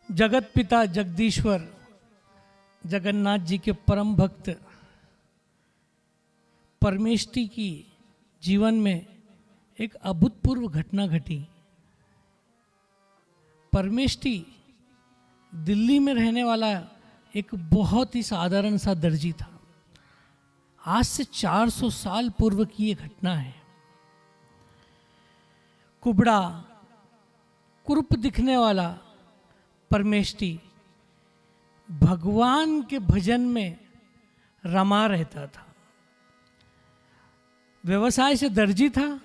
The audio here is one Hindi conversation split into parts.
जगत पिता जगदीश्वर जगन्नाथ जी के परम भक्त परमेष्टि की जीवन में एक अभूतपूर्व घटना घटी। परमेष्टि दिल्ली में रहने वाला एक बहुत ही साधारण सा दर्जी था। आज से 400 साल पूर्व की ये घटना है। कुबड़ा कुरूप दिखने वाला परमेष्टि भगवान के भजन में रमा रहता था। व्यवसाय से दर्जी था।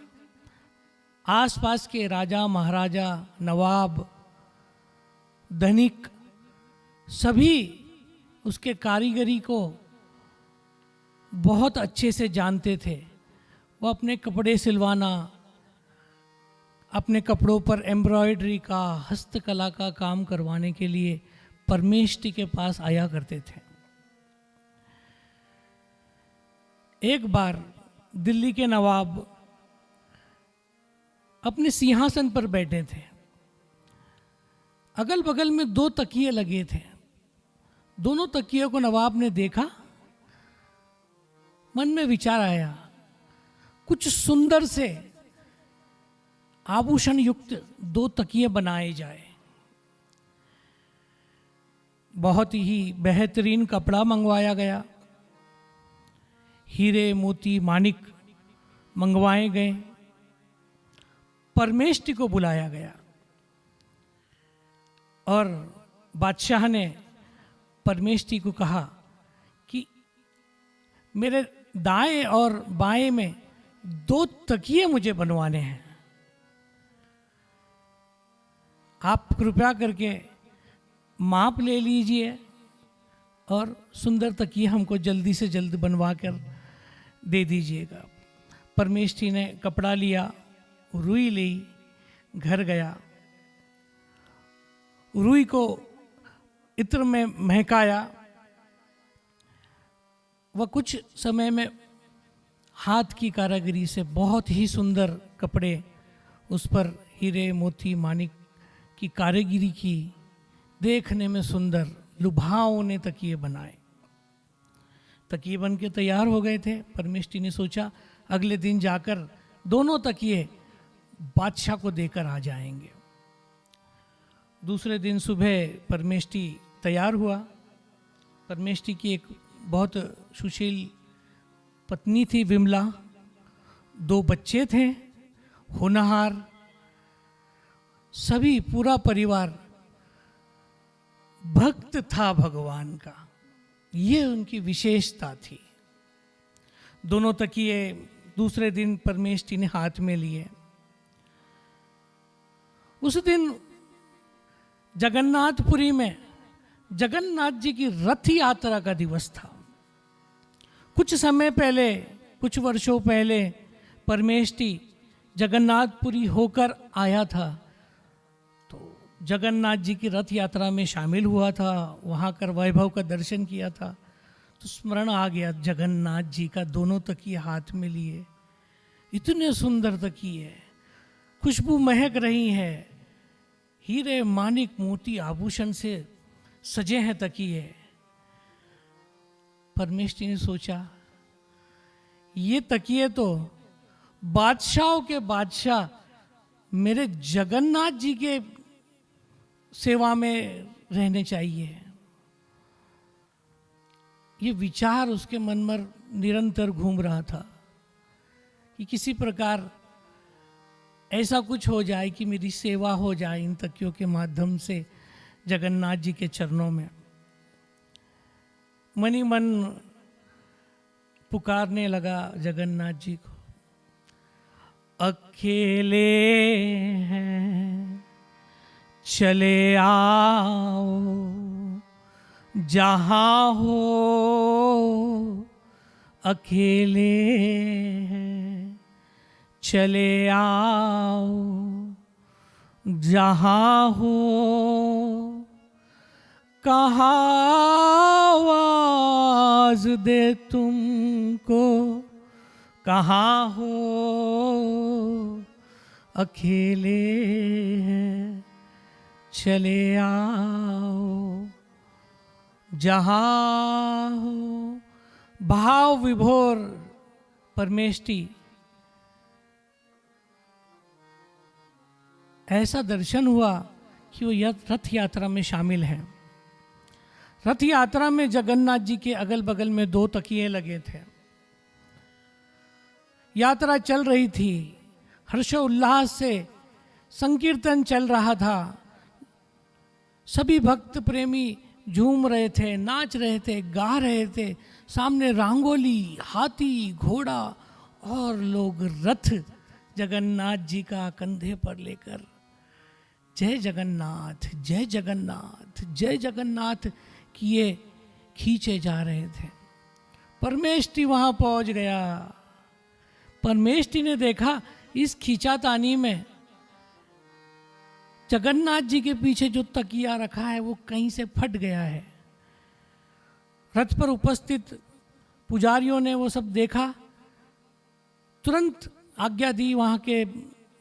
आसपास के राजा महाराजा नवाब धनिक सभी उसके कारीगरी को बहुत अच्छे से जानते थे। वो अपने कपड़े सिलवाना, अपने कपड़ों पर एम्ब्रॉयडरी का, हस्तकला का काम करवाने के लिए परमेष्टि के पास आया करते थे। एक बार दिल्ली के नवाब अपने सिंहासन पर बैठे थे। अगल बगल में 2 तकिए लगे थे। दोनों तकियों को नवाब ने देखा। मन में विचार आया, कुछ सुंदर से आभूषण युक्त 2 तकिए बनाए जाए। बहुत ही बेहतरीन कपड़ा मंगवाया गया। हीरे मोती माणिक मंगवाए गए। परमेष्टि को बुलाया गया और बादशाह ने परमेष्टि को कहा कि मेरे दाएं और बाएं में 2 तकिए मुझे बनवाने हैं। आप कृपया करके माप ले लीजिए और सुंदर तकिए हमको जल्दी से जल्द बनवा कर दे दीजिएगा। परमेष्टि ने कपड़ा लिया, रुई ली, घर गया। रुई को इत्र में महकाया। वह कुछ समय में हाथ की कारीगरी से बहुत ही सुंदर कपड़े, उस पर हीरे मोती माणिक की कारीगरी की, देखने में सुंदर लुभावने तकिए बनाए। तकिए बन के तैयार हो गए थे। परमेष्टि ने सोचा अगले दिन जाकर दोनों तकिए बादशाह को देकर आ जाएंगे। दूसरे दिन सुबह परमेष्टि तैयार हुआ। परमेष्टि की एक बहुत सुशील पत्नी थी विमला। 2 बच्चे थे, होनहार। सभी पूरा परिवार भक्त था भगवान का। ये उनकी विशेषता थी। दोनों तकिए दूसरे दिन परमेष्टि ने हाथ में लिए। उस दिन जगन्नाथपुरी में जगन्नाथ जी की रथ यात्रा का दिवस था। कुछ समय पहले, कुछ वर्षों पहले परमेष्टि जगन्नाथपुरी होकर आया था, तो जगन्नाथ जी की रथ यात्रा में शामिल हुआ था, वहाँ कर वैभव का दर्शन किया था। तो स्मरण आ गया जगन्नाथ जी का। दोनों तकिए हाथ में लिए, इतने सुंदर तकिए, खुशबू महक रही है, हीरे माणिक मोती आभूषण से सजे हैं तकिए। परमेष्टि ने सोचा ये तकिए तो बादशाहों के बादशाह मेरे जगन्नाथ जी के सेवा में रहने चाहिए। ये विचार उसके मन में निरंतर घूम रहा था कि किसी प्रकार ऐसा कुछ हो जाए कि मेरी सेवा हो जाए इन तकियों के माध्यम से जगन्नाथ जी के चरणों में। मनी मन पुकारने लगा जगन्नाथ जी को, अकेले हैं चले आओ, जहाँ हो अकेले हैं चले आओ, जहाँ हो कहाँ आवाज दे तुमको, कहाँ हो अकेले हैं चले आओ जहाँ हो। भाव विभोर परमेष्टि ऐसा दर्शन हुआ कि वो रथ यात्रा में शामिल हैं। रथ यात्रा में जगन्नाथ जी के अगल बगल में 2 तकिए लगे थे। यात्रा चल रही थी, हर्षोल्लास से संकीर्तन चल रहा था। सभी भक्त प्रेमी झूम रहे थे, नाच रहे थे, गा रहे थे। सामने रंगोली, हाथी, घोड़ा और लोग रथ जगन्नाथ जी का कंधे पर लेकर जय जगन्नाथ, जय जगन्नाथ, जय जगन्नाथ किए खींचे जा रहे थे। परमेष्टि वहां पहुंच गया। परमेष्टि ने देखा इस खींचातानी में जगन्नाथ जी के पीछे जो तकिया रखा है वो कहीं से फट गया है। रथ पर उपस्थित पुजारियों ने वो सब देखा, तुरंत आज्ञा दी वहां के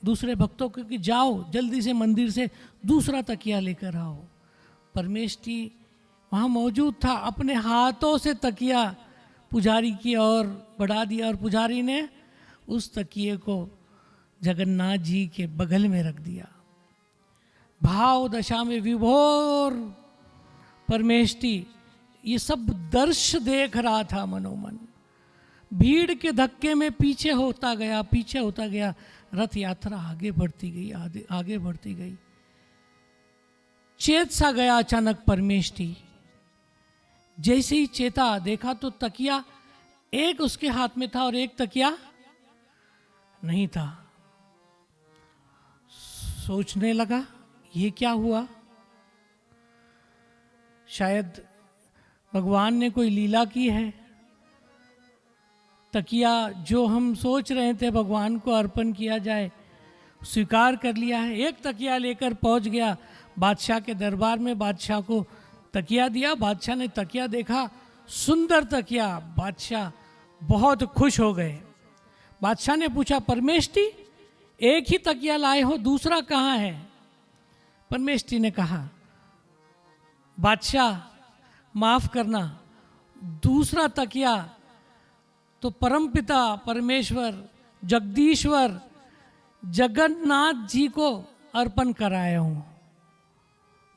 दूसरे भक्तों को कि जाओ जल्दी से मंदिर से दूसरा तकिया लेकर आओ। परमेष्टि वहाँ मौजूद था, अपने हाथों से तकिया पुजारी की ओर बढ़ा दिया और पुजारी ने उस तकिए को जगन्नाथ जी के बगल में रख दिया। भाव दशा में विभोर परमेष्टि ये सब दृश्य देख रहा था मनोमन। भीड़ के धक्के में पीछे होता गया। रथ यात्रा आगे बढ़ती गई, आगे बढ़ती गई। चेत सा गया अचानक परमेष्टि। जैसे ही चेता, देखा तो तकिया एक उसके हाथ में था और एक तकिया नहीं था। सोचने लगा ये क्या हुआ। शायद भगवान ने कोई लीला की है। तकिया जो हम सोच रहे थे भगवान को अर्पण किया जाए, स्वीकार कर लिया है। एक तकिया लेकर पहुंच गया बादशाह के दरबार में, बादशाह को तकिया दिया। बादशाह ने तकिया देखा, सुंदर तकिया। बादशाह बहुत खुश हो गए। बादशाह ने पूछा, परमेष्टि एक ही तकिया लाए हो, दूसरा कहाँ है? परमेष्टि ने कहा, बादशाह माफ करना, दूसरा तकिया तो परमपिता परमेश्वर जगदीश्वर जगन्नाथ जी को अर्पण कराया हूं।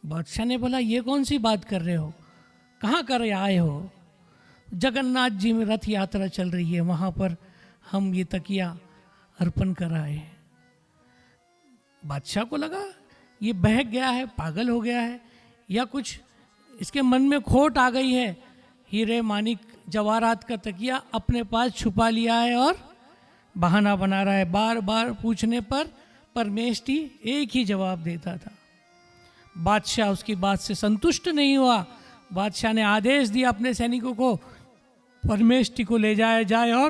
बादशाह ने बोला, ये कौन सी बात कर रहे हो, कहाँ कर आए हो? जगन्नाथ जी में रथ यात्रा चल रही है, वहां पर हम ये तकिया अर्पण कराए। बादशाह को लगा ये बहक गया है, पागल हो गया है, या कुछ इसके मन में खोट आ गई है। हीरे मानिक जवाहरात का तकिया अपने पास छुपा लिया है और बहाना बना रहा है। बार बार पूछने पर परमेष्टि एक ही जवाब देता था। बादशाह उसकी बात से संतुष्ट नहीं हुआ। बादशाह ने आदेश दिया अपने सैनिकों को, परमेष्टि को ले जाया जाए और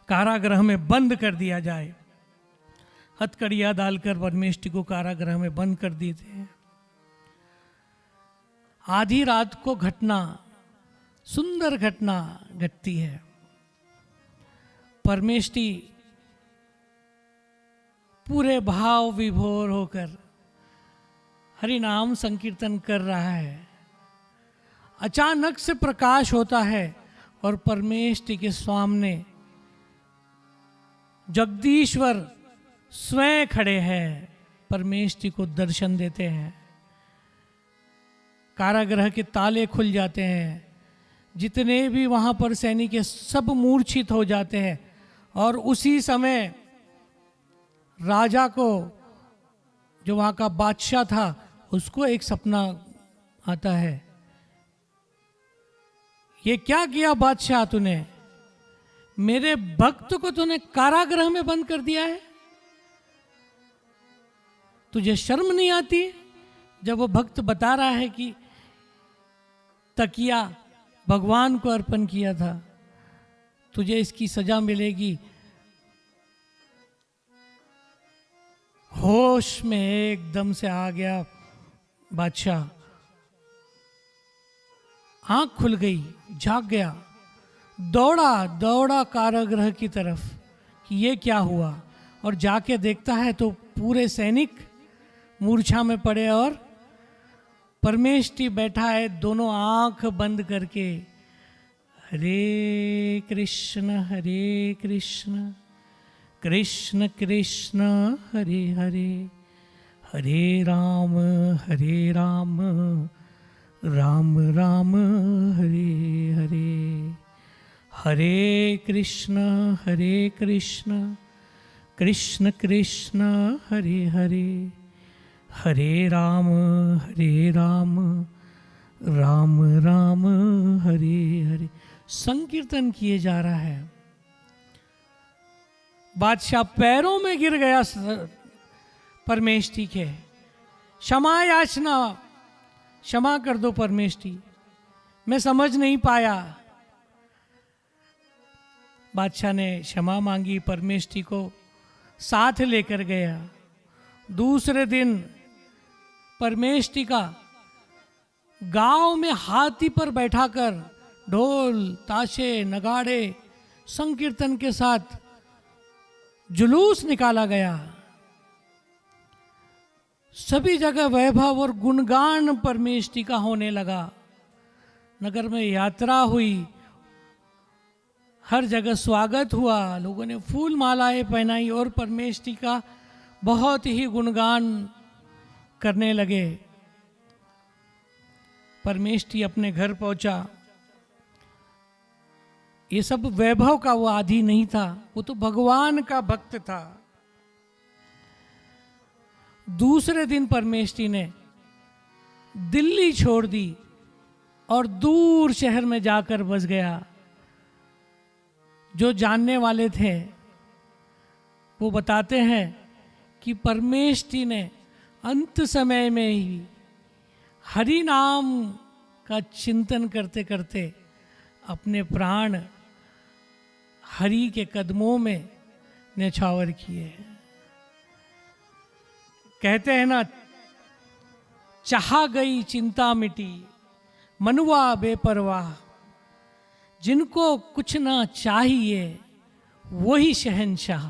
कारागृह में बंद कर दिया जाए। हथकड़ियां डालकर परमेष्टि को कारागृह में बंद कर दिए थे। आधी रात को घटना, सुंदर घटना घटती है। परमेष्टि पूरे भाव विभोर होकर हरि नाम संकीर्तन कर रहा है। अचानक से प्रकाश होता है और परमेष्टि के सामने जगदीश्वर स्वयं खड़े हैं, परमेष्टि को दर्शन देते हैं। कारागृह के ताले खुल जाते हैं। जितने भी वहां पर सैनिक है सब मूर्छित हो जाते हैं। और उसी समय राजा को, जो वहां का बादशाह था, उसको एक सपना आता है। ये क्या किया बादशाह तूने? मेरे भक्त को तूने कारागृह में बंद कर दिया है। तुझे शर्म नहीं आती? जब वो भक्त बता रहा है कि तकिया भगवान को अर्पण किया था, तुझे इसकी सजा मिलेगी। होश में एकदम से आ गया बादशाह, आंख खुल गई, जाग गया, दौड़ा कारागृह की तरफ कि ये क्या हुआ। और जाके देखता है तो पूरे सैनिक मूर्छा में पड़े और परमेष्टि बैठा है दोनों आंख बंद करके, हरे कृष्ण कृष्ण कृष्ण हरे हरे, हरे राम राम राम हरे हरे, हरे कृष्ण कृष्ण कृष्ण हरे हरे, हरे राम राम राम हरे हरे। संकीर्तन किए जा रहा है। बादशाह पैरों में गिर गया परमेष्टि के, क्षमा याचना, क्षमा कर दो परमेष्टि, मैं समझ नहीं पाया। बादशाह ने क्षमा मांगी, परमेष्टि को साथ लेकर गया। दूसरे दिन परमेष्टि का गांव में हाथी पर बैठाकर ढोल ताशे नगाड़े संकीर्तन के साथ जुलूस निकाला गया। सभी जगह वैभव और गुणगान परमेष्टि का होने लगा। नगर में यात्रा हुई, हर जगह स्वागत हुआ, लोगों ने फूल मालाएं पहनाई और परमेष्टि का बहुत ही गुणगान करने लगे। परमेष्टि अपने घर पहुंचा। ये सब वैभव का वो आदि नहीं था, वो तो भगवान का भक्त था। दूसरे दिन परमेष्टि ने दिल्ली छोड़ दी और दूर शहर में जाकर बस गया। जो जानने वाले थे वो बताते हैं कि परमेष्टि ने अंत समय में ही हरि नाम का चिंतन करते करते अपने प्राण हरि के कदमों में न्यौछावर किए। कहते हैं ना, चाहा गई चिंता मिटी, मनुआ बेपरवाह, जिनको कुछ ना चाहिए वही शहंशाह।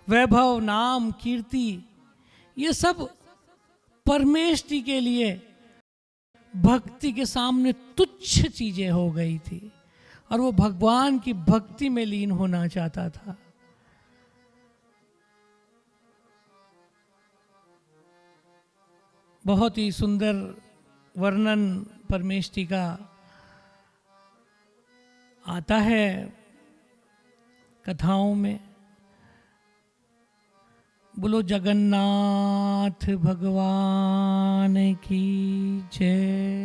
वैभव, नाम, कीर्ति, ये सब परमेष्टि के लिए भक्ति के सामने तुच्छ चीजें हो गई थी और वो भगवान की भक्ति में लीन होना चाहता था। बहुत ही सुंदर वर्णन परमेष्टि का आता है कथाओं में। बोलो जगन्नाथ भगवान की जय।